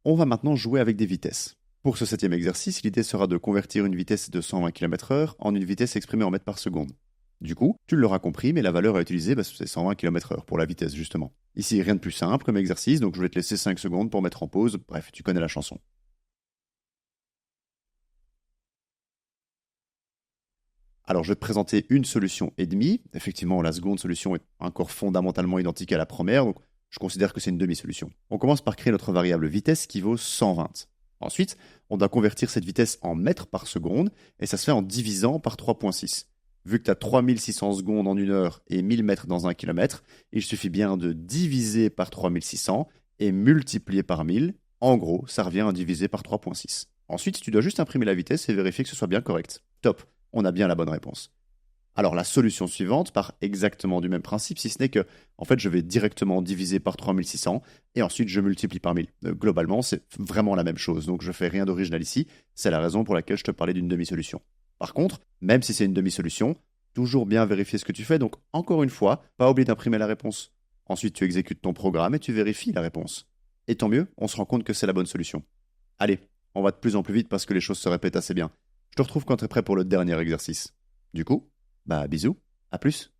On va maintenant jouer avec des vitesses. Pour ce 7e exercice, l'idée sera de convertir une vitesse de 120 km/h en une vitesse exprimée en mètres par seconde. Du coup, tu l'auras compris, mais la valeur à utiliser, c'est 120 km/h pour la vitesse justement. Ici, rien de plus simple comme exercice, donc je vais te laisser 5 secondes pour mettre en pause. Bref, tu connais la chanson. Alors, je vais te présenter une solution et demie. Effectivement, la seconde solution est encore fondamentalement identique à la première, donc je considère que c'est une demi-solution. On commence par créer notre variable vitesse qui vaut 120. Ensuite, on doit convertir cette vitesse en mètres par seconde, et ça se fait en divisant par 3,6. Vu que tu as 3600 secondes en une heure et 1000 mètres dans un kilomètre, il suffit bien de diviser par 3600 et multiplier par 1000. En gros, ça revient à diviser par 3,6. Ensuite, tu dois juste imprimer la vitesse et vérifier que ce soit bien correct. Top, on a bien la bonne réponse. Alors la solution suivante part exactement du même principe, si ce n'est que, en fait, je vais directement diviser par 3600 et ensuite je multiplie par 1000. Globalement, c'est vraiment la même chose, donc je fais rien d'original ici. C'est la raison pour laquelle je te parlais d'une demi-solution. Par contre, même si c'est une demi-solution, toujours bien vérifier ce que tu fais, donc encore une fois, pas oublier d'imprimer la réponse. Ensuite, tu exécutes ton programme et tu vérifies la réponse. Et tant mieux, on se rend compte que c'est la bonne solution. Allez, on va de plus en plus vite parce que les choses se répètent assez bien. Je te retrouve quand tu es prêt pour le dernier exercice. Du coup, bisous, à plus.